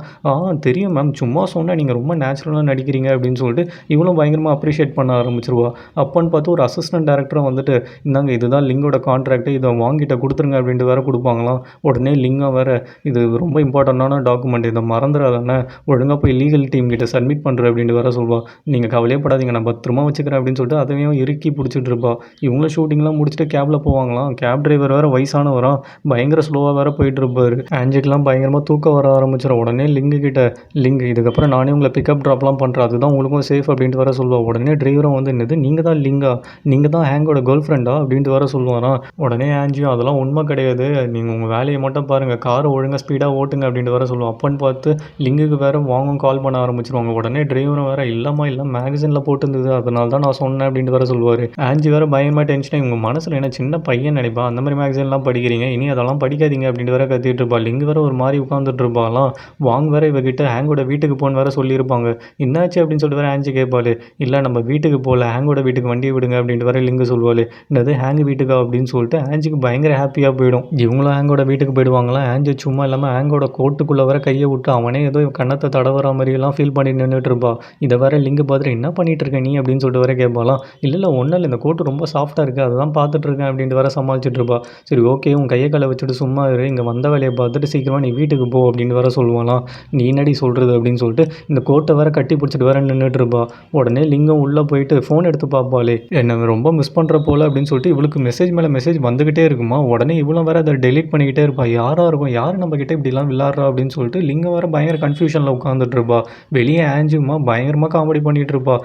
தெரியும் மேம் சும்மா சொன்னால் நீங்கள் ரொம்ப நேச்சுரலாக நடிக்கிறீங்க அப்படின்னு சொல்லிட்டு இவ்வளோ பயங்கரமாக அப்ரிஷியேட் பண்ண ஆரம்பிச்சிருவா. அப்போன்னு பார்த்து ஒரு அசிஸ்டன்ட் டேரக்டரை வந்துட்டு இந்தாங்க இதுதான் லிங்கோட கான்ட்ராக்ட், இதை வாங்கிட்ட கொடுத்துருங்க அப்படின்ட்டு வேற கொடுப்பாங்களாம். உடனே லிங்கம் வேற இது ரொம்ப இம்பார்ட்டண்டான டாக்குமெண்ட், இதை மறந்துடாதானே, ஒழுங்காக போய் லீகல் டீம் கிட்ட சப்மிட் பண்ணுறேன் அப்படின்ட்டு வேற சொல்லுவாள். நீங்கள் கவலையப்படாதீங்க நான் பத்திரமா வச்சுக்கிறேன் அப்படின்னு சொல்லிட்டு அதையும் இறுக்கி பிடிச்சிட்டு இருப்பா. இவங்களும் ஷூட்டிங்லாம் முடிச்சுட்டு கேபில் போவாங்களாம். கேப் டிரைவர் வேறு வயசானவரா, பயங்கர ஸ்லோவாக வேறு போயிட்டு இருப்பார். ஆன்ஜிக்கெலாம் பயங்கரமாக தூக்கம் வர ஆரம்பிச்சிடும். உடனே லிங்கு கிட்ட லிங்க் இதுக்கப்புறம் நானே உங்களை பிக்கப் ட்ராப்லாம் பண்ணுறேன், அதுதான் உங்களுக்கும் சேஃப் அப்படின்ட்டு வர சொல்லுவாள். உடனே டிரைவரும் வந்து என்னது நீங்கள் தான் லிங்கா, நீங்கள் தான் ஹேங்கோட கேர்ள் ஃப்ரெண்டா அப்படின்ட்டு வர சொல்லுவாராம். உடனே ஆன்ஜியும் அதெல்லாம் உண்மை கிடையாது, நீங்கள் உங்கள் வேலையை மட்டும் பாருங்கள், காரை ஒழுங்காக ஸ்பீடாக ஓட்டுங்க அப்படின்ட்டு வர சொல்லுவோம். அப்போன்னு பார்த்து லிங்குக்கு வேறு வாங்கும் கால் பண்ண ஆரம்பிச்சிருவாங்க. உடனே டிரைவரும் வேறு இல்லைம்மா இல்லை மேகசினில் போட்டுருந்தது அதனால தான் நான் சொன்னேன் அப்படின்ட்டு வர சொல்லுவார். ஆன்ஜி வேறு பயமாக டென்ஷனாக இவங்க மனசில் என்ன சின்ன பையன் நினைப்பா, அந்த மாதிரி மேகசின்லாம் படிக்கிறீங்க, இனி அதெல்லாம் படிக்காதீங்க அப்படின்ட்டு வேற கத்திட்டு இருப்பா. லிங்கு வேறு ஒரு மாதிரி உட்காந்துட்டு இருப்பாலாம். வாங்க வேறு இவகிட்ட ஹேங்கோட வீட்டுக்கு போன்னு வேறு சொல்லியிருப்பாங்க. என்னாச்சு அப்படின்னு சொல்லிட்டு வேறு ஆன்ஜி கேட்பாள். இல்லை நம்ம வீட்டுக்கு போகல, ஹேங்கோட வீட்டுக்கு வண்டியை விடுங்க அப்படின்ட்டு வேறு லிங்கு சொல்லுவாள். என்னது ஹேங்கு வீட்டுக்கா அப்படின்னு சொல்லிட்டு ஆன்ஜிக்கு பயங்கர ஹாப்பியாக போயிடும். இவங்களும் ஹேங்கோட வீட்டுக்கு போயிடுவாங்களா. ஆன்ஜி சும்மா இல்லாமல் ஹேங்கோட கோட்டுக்குள்ளே வர கையை விட்டு அவனே ஏதோ கண்ணத்தை தடவர மாதிரியெல்லாம் ஃபீல் பண்ணி நின்றுட்டு இருப்பா. இதை வேற லிங்கு பார்த்துட்டு என்ன பண்ணிட்டு இருக்க நீ அப்படின்னு சொல்லிட்டு வேற கேட்பாலாம். இல்லை ஒன்றும் இல்லை, இந்த கோட்டு ரொம்ப சாஃப்டாக இருக்குது அதுதான் பார்த்துட்டு இருக்கேன் அப்படின்ட்டு வேற சமாளிச்சுட்டு இருப்பா. சரி ஓகே உன் கையை காலை வச்சுட்டு சும்மா இரு, இங்கே வந்த வேலையை பார்த்துட்டு சீக்கிரமாக நீ வீட்டுக்கு போ அப்படின்னு வேற சொல்லுவாலாம். நீ என்னடி சொல்கிறது அப்படின்னு சொல்லிட்டு இந்த கோட்டை வேற கட்டி பிடிச்சிட்டு வேற நின்றுட்டு இருப்பா. உடனே லிங்கம் உள்ளே போயிட்டு ஃபோன் எடுத்து பார்ப்பாளே, என்னை ரொம்ப மிஸ் பண்ணுற போல அப்படின்னு சொல்லிட்டு இவளுக்கு மெசேஜ் மேலே மெசேஜ் வந்துக்கிட்டே இருக்குமா. உடனே இவ்வளோ வேற அதை டெலீட் பண்ணிக்கிட்டே இருப்பா. யாராக இருக்கும், யார் நம்ம கிட்டே இப்படிலாம் விளாட்றா அப்படின்னு சொல்லிட்டு லிங்கம் வேற பயங்கர கன்ஃபியூஷனில் உட்காந்துட்டு இருப்பா. வெளியே ஆன்ஜிமா பயங்கரமாக காமெடி பண்ணிகிட்டு இருப்பா.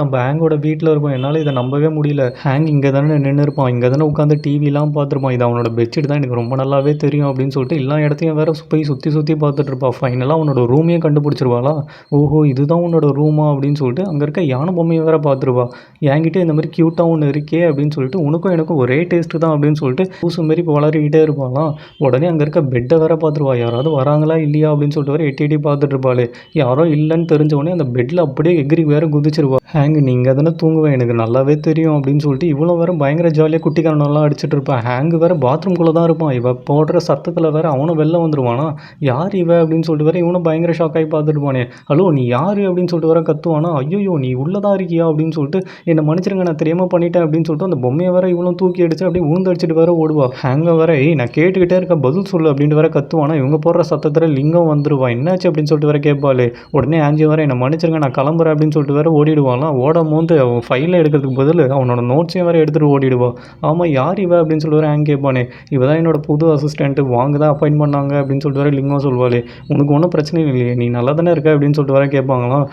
நம்ம ஹேங்கோட வீட்டில் இருக்கோம், என்னால் இதை நம்பவே முடியல, ஹேங் இங்கே தானே நின்று இருப்பான், இங்கே தானே உட்காந்து டிவிலாம் பார்த்துருப்பான், இது அவனோட பெட்ஷீட் தான் எனக்கு ரொம்ப நல்லாவே தெரியும் அப்படின்னு சொல்லிட்டு எல்லா இடத்தையும் வேற போய் சுற்றி பார்த்துட்டு இருப்பா. ஃபைனலாக அவனோட ரூமையும் கண்டுபிடிச்சிருவாளா. ஓஹோ இதுதான் உன்னோட ரூமா அப்படின்னு சொல்லிட்டு அங்கே இருக்க யானை பொம்மையை வேற பார்த்துருவா. என்கிட்ட இந்த மாதிரி க்யூட்டாக ஒன்று இருக்கே அப்படின்னு சொல்லிட்டு உனக்கும் எனக்கும் ஒரே டேஸ்ட்டு தான் அப்படின்னு சொல்லிட்டு பூசு மாரி வளரிக்கிட்டே இருப்பாளாம். உடனே அங்கே இருக்க பெட்டை வேற பார்த்துருவா. யாராவது வராங்களா இல்லையா அப்படின்னு சொல்லிட்டு வேற எட்டி பார்த்துட்டு இருப்பாளே. யாரோ இல்லைன்னு தெரிஞ்ச உடனே அந்த பெட்டில் அப்படியே எகிரி வேற குதிச்சிருவா. ஹேங் நீங்கள் தானே தூங்குவேன் எனக்கு நல்லாவே தெரியும் அப்படின்னு சொல்லிட்டு இவ்வளோ வேற பயங்கர ஜாலியாக குட்டிக்காரனெல்லாம் அடிச்சுட்டு இருப்பான். ஹேங்கு வேற பாத்ரூம்குள்ளே தான் இருப்பான். இவ போடுற சத்தத்தில் வேற அவனும் வெளில வந்துடுவானா. யார் இவ அப்படின்னு சொல்லிட்டு வேற இவனும் பயங்கர ஷாக் ஆகி பார்த்துட்டு போனே. ஹலோ நீ யார் அப்படின்னு சொல்லிட்டு வேற கத்துவானா. ஐயோ நீ உள்ளதான் இருக்கியா அப்படின்னு சொல்லிட்டு என்னை மன்னிச்சிருங்க நான் தெரியாமல் பண்ணிட்டேன் அப்படின்னு சொல்லிட்டு அந்த பொம்மையை வேற இவளும் தூக்கி அடிச்சு அப்படியே ஊந்தடிச்சிட்டு வேற ஓடுவா. ஹேங்க வேற நான் கேட்டுக்கிட்டே இருக்க பதில் சொல்லு அப்படின்ட்டு வேற கத்துவானா. இவங்க போடுற சத்தத்தில் லிங்கம் வந்துருவா. என்னாச்சு அப்படின்னு சொல்லிட்டு வேற கேட்பாளே. உடனே ஆன்ஜி வேற என்னை மன்னிச்சிருங்க நான் கிளம்புறேன் அப்படின்னு சொல்லிட்டு வேற ஓடிடுவாலாம். ஓடும் போது அவன் ஃபைலில் எடுக்கிறதுக்கு பதில் அவனோட நோட்ஸையும் வேற எடுத்துகிட்டு ஓடிடுவா. ஆமாம் யார் இவ அப்படின்னு சொல்லிட்டு வேற ஹேங் கேட்பானே. இவ தான் என்னோட புது அசிஸ்டன்ட்டு, வாங்க தான் அப்பாயின்ட் பண்ணாங்க அப்படின்னு சொல்லிட்டு வேற லிங்கம் சொல்வாளே. உனக்கு ஒன்றும் பிரச்சனை இல்லையே, நீ நல்லா தானே இருக்க அப்படின்னு சொல்லிட்டு வேற கேட்பாங்களாம்.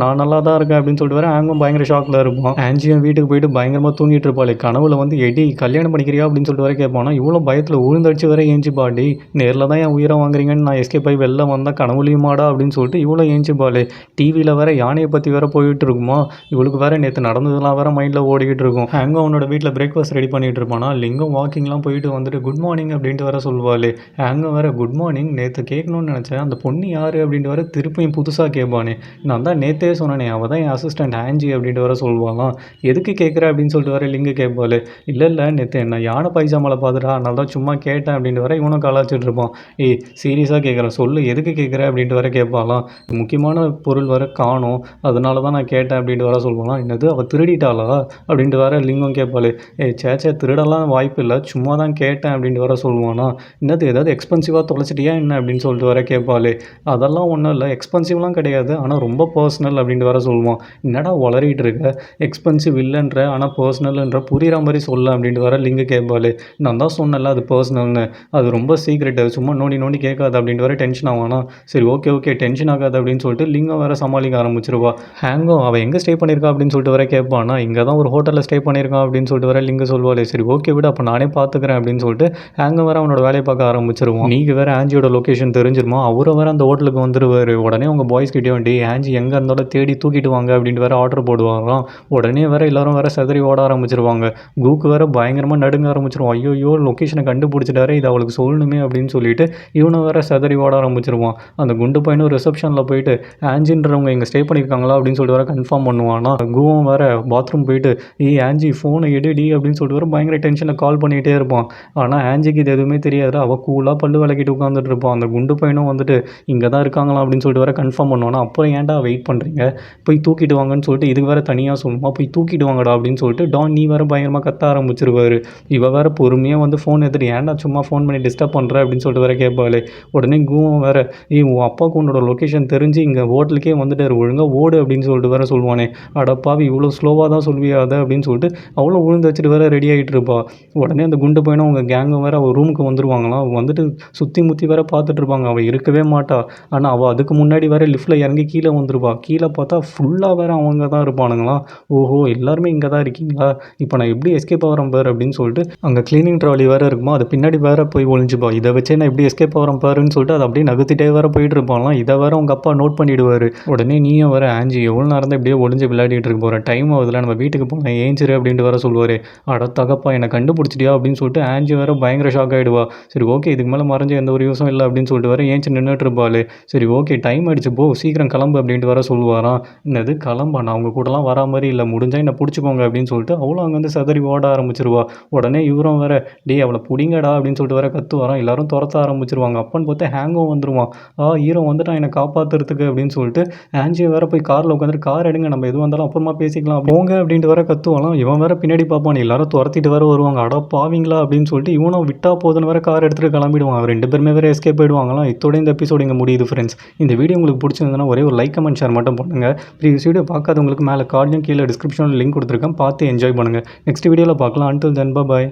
நான் நல்லா தான் இருக்கேன் அப்படின்னு சொல்லிட்டு வேற ஹேங்கும் பயங்கர ஷாக்கில் இருப்பான். ஆன்ஜியும் வீட்டுக்கு போயிட்டு பயங்கரமாக தூங்கிட்டு இருப்பாளே. கனவுல வந்து எடி கல்யாணம் பண்ணிக்கிறியா அப்படின்னு சொல்லிட்டு வேற கேட்பானா. இவ்வளோ பயத்தில் உழுந்தடிச்சு வேற ஏஞ்சி பாடி, நேரில் தான் என் உயிரை வாங்குறீங்கன்னு நான் எஸ்கேப் ஆகி வெளில வந்தால் கனவுலையுமாடா அப்படின்னு சொல்லிட்டு இவ்வளோ ஏஞ்சி பாலே. டிவியில் வேற யானையை பற்றி வேற போயிட்டு இருக்குமா. இவளுக்கு வேற நேற்று நடந்ததுலாம் வேற மைண்டில் ஓடிக்கிட்டு இருக்கும். ஹேங்கும் அவனோட வீட்டில் பிரேக்ஃபாஸ்ட் ரெடி பண்ணிட்டு இருப்பானா. லிங்கம் வாக்கிங்லாம் போயிட்டு வந்துட்டு குட் மார்னிங் அப்படின்ட்டு வர சொல்லுவாளே. ஹேங்கும் வேற குட் மார்னிங், நேற்று கேட்கணும்னு நினச்சேன் அந்த பொண்ணு யார் அப்படின்ட்டு வர திருப்பியும் புதுசாக கேட்பானே. நான் தான் நேற்றே சொன்னேனே அவள் தான் என் அசிஸ்டன்ட் ஆன்ஜி அப்படின்ட்டு வர சொல்லுவாங்களாம். எதுக்கு கேட்குற அப்படின்னு சொல்லிட்டு வர லிங்கு கேட்பாளே. இல்லை நேற்று என்ன யானை பைஜாமாவில் பார்த்துட்டா அதனால தான் சும்மா கேட்டேன் அப்படின்ட்டு வர இவனும் கலாச்சிட்டு இருப்பான். சீரியஸாக கேட்குறேன் சொல்லு எதுக்கு கேட்குற அப்படின்ட்டு வர கேட்பாலாம். முக்கியமான பொருள் வர காணும் அதனால தான் நான் கேட்டேன் அப்படின்ட்டு வர சொல்லுவாங்களாம். என்னது அவள் திருடிட்டாளா அப்படின்ட்டு வர லிங்கம் கேட்பாளே. சேச்சே திருடலாம் வாய்ப்பு இல்லை, சும்மா தான் கேட்டேன் அப்படின்ட்டு வர சொல்லுவானா. என்னது ஏதாவது எக்ஸ்பென்சிவாக தொலைச்சிட்டியா என்ன அப்படின்னு சொல்லிட்டு வர கேட்பாளே. அதெல்லாம் ஒன்றும் இல்லை, எக்ஸ்பென்சிவ்லாம் கிடையாது, ஆனால் ரொம்ப பர்சனல் அப்படின்ட்டு வர சொல்லுவான். என்னடா வளரிட்டு இருக்க, எக்ஸ்பென்சிவ் இல்லைன்ற ஆனால் பர்சனல்ன்ற புரிகிற மாதிரி சொல்ல அப்படின்ட்டு வர லிங்கு கேட்பாளே. நான் தான் சொன்னல அது பர்சனல்னு, அது ரொம்ப சீக்ரெட், சும்மா நோண்டி கேட்காது அப்படின்ட்டு வர டென்ஷன் ஆவானா. சரி ஓகே டென்ஷன் ஆகாது அப்படின்னு சொல்லிட்டு லிங்கம் வேற சமாளிக்க ஆரம்பிச்சிருவா. ஹேங்கும் அவள் எங்கே ஸ்டே பண்ணியிருக்கா அப்படின்னு சொல்லிட்டு வர கேட்பானா. இங்கே தான் ஒரு ஹோட்டலில் ஸ்டே பண்ணியிருக்கான் அப்படின்னு சொல்லிட்டு வர லிங்கு சொல்லுவாளே. சரி ஓகே விட அப்போ நானே பார்த்துக்கிறேன் அப்படின்னு சொல்லிட்டு ஹேங்கும் வேற அவனோட வேலையை பார்க்க ஆரம்பிச்சிருவான். நீங்கள் வேற ஆன்ஜியோட லொக்கேஷன் தெரிஞ்சிருமா, அவரை வேற அந்த ஹோட்டலுக்கு வந்துருவார். உடனே உங்கள் பாய்ஸ் கிட்டே வேண்டி ஆன்ஜி எங்கே இருந்தாலும் தேடி தூக்கிட்டு வாங்க அப்படின்ட்டு வேற ஆர்டர் போடுவாங்களாம். உடனே வேற எல்லாரும் வேற செதறி ஓட ஆரம்பிச்சிருவாங்க. கூக்கு வேற பயங்கரமாக நடுங்க ஆரம்பிச்சிருவோம். ஐயோ லொக்கேஷனை கண்டுபிடிச்சிட்டாரு, இதை அவளுக்கு சொல்லணுமே அப்படின்னு சொல்லிட்டு இவனை வேற செதறி ஓட ஆரம்பிச்சிருவான். அந்த குண்டு பையனும் ரிசப்ஷனில் போயிட்டு ஆன்ஜின்றவங்க இங்கே ஸ்டே பண்ணியிருக்காங்களா அப்படின்னு சொல்லிட்டு வேற கன்ஃபார்ம் பண்ணுவானா. குவும் வேற பாத்ரூம் போயிட்டு ஆன்ஜி ஃபோனை எடுடி அப்படின்னு சொல்லிட்டு வேற பயங்கர டென்ஷனில் கால் பண்ணிகிட்டே இருப்பான். ஆனால் ஆன்ஜிக்கு இது எதுவுமே தெரியாது. அவள் கூலாக பல்லு விளக்கிட்டு உட்காந்துட்டு இருப்பான். அந்த குண்டு பையனும் வந்துட்டு இங்கே தான் இருக்காங்களா அப்படின்னு சொல்லிட்டு வேற கன்ஃபார்ம் பண்ணுவானா. அப்புறம் ஏன்டா வெயிட் பண்ணுறீங்க, போய் தூக்கிட்டு வாங்கன்னு சொல்லிட்டு இதுக்கு வேற தனியாக சொல்லுமா, போய் தூக்கிட்டு வாங்கடா அப்படின்னு சொல்லிட்டு டான் நீ வேற பயங்கரமாக கத்த ஆரம்பிச்சிருவாரு. இவ வேற பொறுமையாக வந்து ஃபோன் எடுத்துட்டு ஏன்டா சும்மா ஃபோன் பண்ணி டிஸ்டர்ப் பண்ணுற அப்படின்னு சொல்லிட்டு வேற கேட்பாளே. உடனே கூவம் வேற உன் அப்பாவுக்கு உன்னோட லொக்கேஷன் தெரிஞ்சு இங்கே ஹோட்டலுக்கே வந்துட்டார், ஒழுங்காக ஓடு அப்படின்னு சொல்லிட்டு வேற சொல்லுவானே. அடப்பாவி இவ்வளோ ஸ்லோவாக தான் சொல்வியா அதை அப்படின்னு சொல்லிட்டு அவ்வளோ விழுந்து வச்சுட்டு வேற ரெடி ஆகிட்டு இருப்பா. உடனே அந்த குண்டு பையனும் அவங்க கேங்கும் வேற அவள் ரூமுக்கு வந்துருவாங்களாம். வந்துட்டு சுற்றி முற்றி வேற பார்த்துட்டு இருப்பாங்க. அவள் இருக்கவே மாட்டா. ஆனால் அவள் அதுக்கு முன்னாடி வேற லிஃப்ட்டில் இறங்கி கீழே வந்துருப்பா. கீழே பார்த்தா ஃபுல்லாக வேற அவங்க தான் இருப்பானுங்களாம். ஓஹோ எல்லாருமே இங்கே தான் இருக்கீங்களா, இப்போ நான் எப்படி எஸ்கேப் ஆகிறேன் பாரு அப்படின்னு சொல்லிட்டு அங்கே க்ளீனிங் ட்ராலி வேறு இருக்குமா, அது பின்னாடி வேற போய் ஒழிஞ்சுப்பா. இதை வச்சே நான் எப்படி எஸ்கேப் ஆகிறேன் பாருன்னு சொல்லிட்டு அதை அப்படியே நகர்த்திட்டே வேற போயிட்டு இருப்பாங்களாம். இதை வேற அவங்க அப்பா நோட் பண்ணிவிடுவார். உடனே நீயும் வேற ஆன்ஜி எவ்வளோ நேரம் தான் இப்படியே ஒளிஞ்சு விளையாடிட்டு இருக்க போகிறேன், டைம் ஆகுதுல நம்ம வீட்டுக்கு போகலாம் ஏஞ்சிரு அப்படின்ட்டு வேற சொல்லுவார். அட தகப்பா என்னை கண்டுபிடிச்சிட்டியா அப்படின்னு சொல்லிட்டு ஆன்ஜி வேற பயங்கர ஷாக் ஆகிடுவா. சரி ஓகே இதுக்கு மேலே மறைஞ்ச எந்த ஒரு யூஸும் இல்லை அப்படின்னு சொல்லிட்டு வேற ஏஞ்சி நின்றுட்டு இருப்பாள். சரி ஓகே டைம் ஆகிடுச்சு போ சீக்கிரம் கிளம்பு அப்படின்ட்டு வேற சொல்லுவாராம். என்னது கிளம்பா, நான் அவங்க கூடலாம் வரா மாதிரி இல்லை, முடிஞ்சால் என்னை பிடிச்சிக்கோங்க அப்படின்னு சொல்லிட்டு அவ்வளோ அங்கே வந்து செதறி ஓட ஆரம்பிச்சிருவா. உடனே இவரும் வேற அவளை பிடிங்கடா அப்படின்னு சொல்லிட்டு வேற கத்துவாராம். எல்லாரும் துரத்த ஆரம்பிச்சிருவாங்க. அப்பன்னு பார்த்து ஹேங்கும் வந்துருவான். ஹீரோ வந்துட்டான் என்னை காப்பாற்றுறதுக்கு அப்படின்னு சொல்லிட்டு ஆன்ஜியை வேற போய் காரில் உட்காந்துட்டு கார் எடுங்க நம்ம எதுவும் வந்தாலும் அப்புறமா பேசிக்கலாம் போங்க அப்படின்ட்டு வேற கத்துவாலாம். இவன் வேற பின்னாடி பார்ப்பான். எல்லாரும் துரத்திட்டு வேற வருவாங்க. அட பாவீங்களா அப்படின்னு சொல்லிட்டு இவனும் விட்டா போதுன்னு வேற கார் எடுத்துகிட்டு கிளம்பிடுவான். ரெண்டு பேருமே வேற எஸ்கேப் போயிடுவாங்களாம். இதோட இந்த எபிசோடு இங்கே முடியுது ஃப்ரெண்ட்ஸ். இந்த வீடியோ உங்களுக்கு பிடிச்சிருந்ததுன்னா ஒரே ஒரு லைக் கமெண்ட் ஷேர் மட்டும் பண்ணுங்கள். ப்ரீவியஸ் வீடியோ பார்க்காதவங்களுக்கு மேலே கார்ட்லையும் கீழே டிஸ்கிரிப்ஷனில் லிங்க் கொடுத்துருக்கேன், பார்த்து என்ஜாய் பண்ணுங்கள். நெக்ஸ்ட் வீடியோவில் பார்க்கலாம். Until then by.